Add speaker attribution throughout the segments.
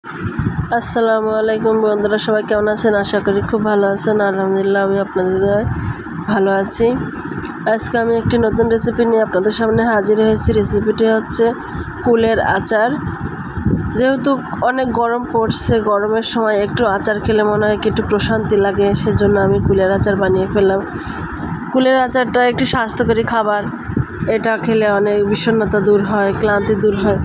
Speaker 1: আসসালামু আলাইকুম বন্ধুরা, সবাই কেমন আছেন? আশা করি খুব ভালো আছেন। আলহামদুলিল্লাহ আমি আপনাদের দয়ায় ভালো আছি। আজকে আমি একটি নতুন রেসিপি নিয়ে আপনাদের সামনে হাজির হয়েছি। রেসিপিটি হচ্ছে কুলের আচার। যেহেতু অনেক গরম পড়ছে, গরমের সময় একটু আচার খেলে মনে হয় কি একটু প্রশান্তি লাগে, সেজন্য আমি কুলের আচার বানিয়ে ফেললাম। কুলের আচারটা একটি স্বাস্থ্যকরী খাবার। এটা খেলে অনেক বিষণ্ণতা দূর হয়, ক্লান্তি দূর হয়।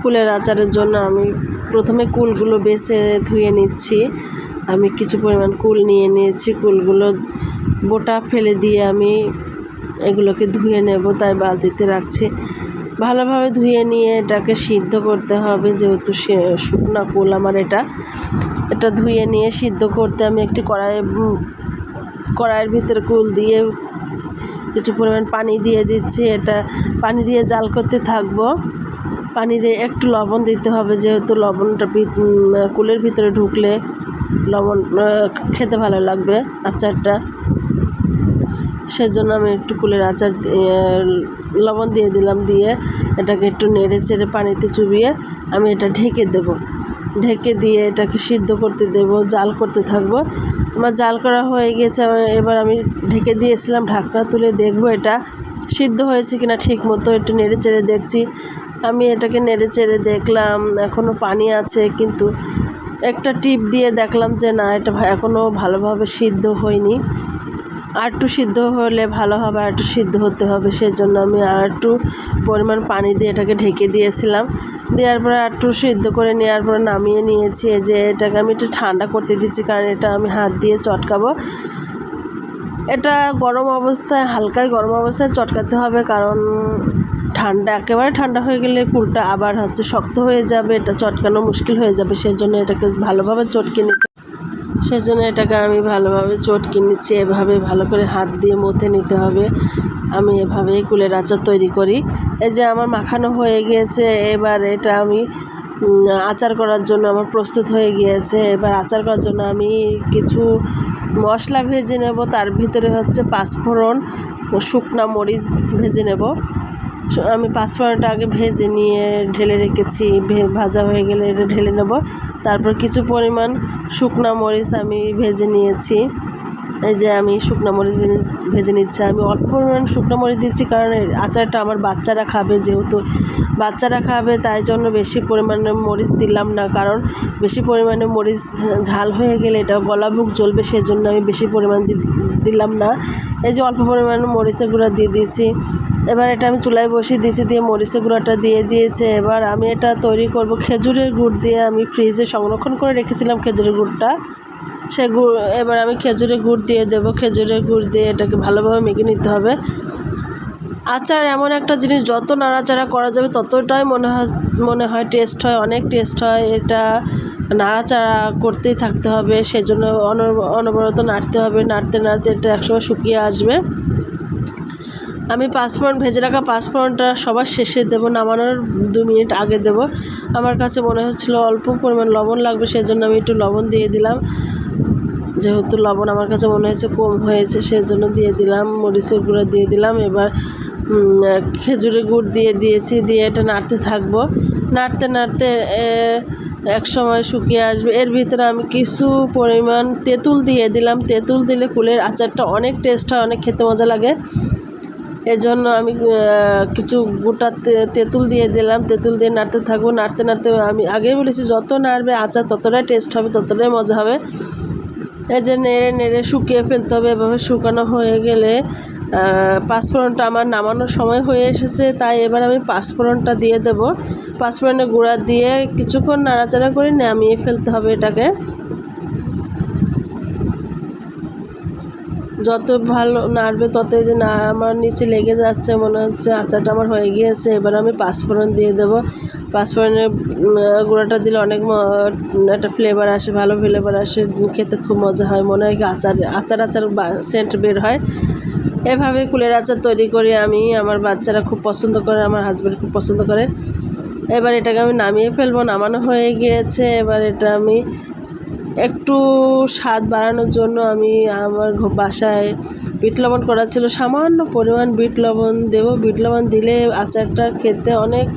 Speaker 1: কুলের আচারের জন্য আমি প্রথমে কুলগুলো বেছে ধুয়ে নিচ্ছি। আমি কিছু পরিমাণ কুল নিয়ে নিয়েছি। কুলগুলো বোটা ফেলে দিয়ে আমি এগুলোকে ধুয়ে নেব, তাই বালতিতে রাখছি। ভালোভাবে ধুয়ে নিয়ে এটাকে সিদ্ধ করতে হবে, যেহেতু শুকনা কুল আমার। এটা ধুয়ে নিয়ে সিদ্ধ করতে আমি একটি কড়াইয়ের ভিতরে কুল দিয়ে কিছু পরিমাণ পানি দিয়ে দিচ্ছি। এটা পানি দিয়ে জাল করতে থাকবো। পানি দিয়ে একটু লবণ দিতে হবে, যেহেতু লবণটা কুলের ভিতরে ঢুকলে লবণ খেতে ভালো লাগবে আচারটা। সেজন্য আমি একটু কুলের আচার লবণ দিয়ে দিলাম। দিয়ে এটাকে একটু নেড়ে চেড়ে পানিতে চুবিয়ে আমি এটা ঢেকে দেব। ঢেকে দিয়ে এটাকে সিদ্ধ করতে দেব, জাল করতে থাকবো। আমার জাল করা হয়ে গেছে। এবার আমি ঢেকে দিয়েছিলাম, ঢাকনা তুলে দেখব এটা সিদ্ধ হয়েছে কিনা ঠিক মতো। একটু নেড়ে চেড়ে দেখছি। আমি এটাকে নেড়ে চেড়ে দেখলাম এখনও পানি আছে, কিন্তু একটা টিপ দিয়ে দেখলাম যে না, এটা এখনও ভালোভাবে সিদ্ধ হয়নি। আর একটু সিদ্ধ হলে ভালো হবে, আর একটু সিদ্ধ হতে হবে। সেই জন্য আমি আর একটু পরিমাণ পানি দিয়ে এটাকে ঢেকে দিয়েছিলাম। দেওয়ার পরে আর একটু সিদ্ধ করে নেওয়ার পরে নামিয়ে নিয়েছি। যে এটাকে আমি একটু ঠান্ডা করতে দিচ্ছি, কারণ এটা আমি হাত দিয়ে চটকাবো। এটা হালকায় গরম অবস্থায় চটকাতে হবে, কারণ একেবারে ঠান্ডা হয়ে গেলে কুলটা আবার শক্ত হয়ে যাবে, এটা চটকানো মুশকিল হয়ে যাবে। সেজন্য এটাকে ভালোভাবে আমি ভালোভাবে চটকে নিচ্ছি। এভাবে ভালো করে হাত দিয়ে মথে নিতে হবে। আমি এভাবেই কুলের আচার তৈরি করি। এই যে আমার মাখানো হয়ে গিয়েছে। এবার এটা আমি আচার করার জন্য আমার প্রস্তুত হয়ে গিয়েছে। এবার আচার করার জন্য আমি কিছু মশলা ভেজে নেব। তার ভিতরে পাঁচফোড়ন, শুকনা মরিচ ভেজে নেব। আমি পাঁচফোড়নটা আগে ভেজে নিয়ে ঢেলে রেখেছি। ভাজা হয়ে গেলে এটা ঢেলে নেব। তারপর কিছু পরিমাণ শুকনা মরিচ আমি ভেজে নিয়েছি। এই যে আমি শুকনা মরিচ ভেজে নিচ্ছি। আমি অল্প পরিমাণ শুকনো মরিচ দিচ্ছি, কারণ আচারটা আমার বাচ্চারা খাবে। যেহেতু বাচ্চারা খাবে, তাই জন্য বেশি পরিমাণে মরিচ দিলাম না, কারণ বেশি পরিমাণে মরিচ ঝাল হয়ে গেলে এটা গলা বুক জ্বলবে। সেজন্য আমি বেশি পরিমাণ দিলাম না। এই যে অল্প পরিমাণে মরিচের গুঁড়া দিয়ে দিয়েছি। এবার এটা আমি চুলায় বসিয়ে দিয়েছি, দিয়ে মরিচের গুঁড়াটা দিয়ে দিয়েছে। এবার আমি এটা তৈরি করব খেজুরের গুড় দিয়ে। আমি ফ্রিজে সংরক্ষণ করে রেখেছিলাম খেজুরের গুড়টা। এবার আমি খেজুরের গুড় দিয়ে দেবো। খেজুরের গুড় দিয়ে এটাকে ভালোভাবে মেখে নিতে হবে। আচার এমন একটা জিনিস, যত নাড়াচাড়া করা যাবে ততটাই মনে হয় টেস্ট হয়, অনেক টেস্ট হয়। এটা নাড়াচাড়া করতেই থাকতে হবে। সেজন্য অনবরত নাড়তে হবে। নাড়তে নাড়তে এটা একসময় শুকিয়ে আসবে। আমি ভেজে রাখা পাঁচফোড়নটা সবার শেষে দেব, নামানোর 2 মিনিট আগে দেব। আমার কাছে মনে হচ্ছিল অল্প পরিমাণ লবণ লাগবে, সেজন্য আমি একটু লবণ দিয়ে দিলাম। যেহেতু লবণ আমার কাছে মনে হয়েছে কম হয়েছে, সেজন্য দিয়ে দিলাম। মরিচের গুঁড়া দিয়ে দিলাম। এবার খেজুরের গুড় দিয়ে দিয়েছি। দিয়ে এটা নাড়তে থাকবো। নাড়তে নাড়তে এক সময় শুকিয়ে আসবে। এর ভিতরে আমি কিছু পরিমাণ তেঁতুল দিয়ে দিলাম। তেঁতুল দিলে কুলের আচারটা অনেক টেস্ট হয়, অনেক খেতে মজা লাগে। এজন্য আমি কিছু গোটা তেঁতুল দিয়ে দিলাম। তেঁতুল দিয়ে নাড়তে থাকবো। নাড়তে নাড়তে আমি আগেই বলেছি, যত নাড়বে আচার ততটাই টেস্ট হবে, ততটাই মজা হবে। এই যে নেড়ে নেড়ে শুকিয়ে ফেলতে হবে। এভাবে শুকানো হয়ে গেলে পাঁচফোড়নটা আমার নামানোর সময় হয়ে এসেছে, তাই এবার আমি পাঁচফোড়নটা দিয়ে দেব। পাঁচফোড়নের গুঁড়া দিয়ে কিছুক্ষণ নাড়াচাড়া করে নামিয়ে ফেলতে হবে এটাকে। যত ভালো নাড়বে ততই যে আমার নিচে লেগে যাচ্ছে, মনে হচ্ছে আচারটা আমার হয়ে গিয়েছে। এবার আমি পাঁচফোড়ন দিয়ে দেব। পাঁচফোড়নের গুঁড়াটা দিলে অনেক একটা ফ্লেভার আসে, ভালো ফ্লেভার আসে, খেতে খুব মজা হয়। মনে হয় কি আচার সেন্ট বের হয়। এভাবে কুলের আচার তৈরি করি আমি। আমার বাচ্চারা খুব পছন্দ করে, আমার হাজব্যান্ড খুব পছন্দ করে। এবার এটাকে আমি নামিয়ে ফেলবো। নামানো হয়ে গিয়েছে। এবার এটা আমি একটু স্বাদ বাড়ানোর জন্য আমি আমার বাসায় বিট লবণ করা ছিল, সামান্য পরিমাণ বিট লবণ দেবো। বিট লবণ দিলে আচারটা খেতে অনেক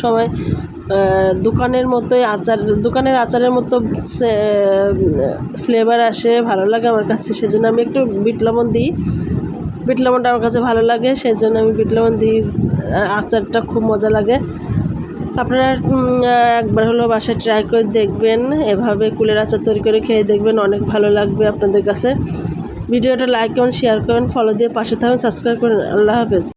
Speaker 1: সময় দোকানের মতোই দোকানের আচারের মতো ফ্লেভার আসে, ভালো লাগে আমার কাছে। সেজন্য আমি একটু বিট লবণ দিই। বিট লবণটা আমার কাছে ভালো লাগে, সেই জন্য আমি বিট লবণ দিই। আচারটা খুব মজা লাগে। আপনারা একবার হলো বাসায় ট্রাই করে দেখবেন, এভাবে কুলের আচার তৈরি করে খেয়ে দেখবেন, অনেক ভালো লাগবে আপনাদের কাছে। ভিডিওটা লাইক করুন, শেয়ার করুন, ফলো দিয়ে পাশে থাকুন, সাবস্ক্রাইব করুন। আল্লাহ হাফেজ।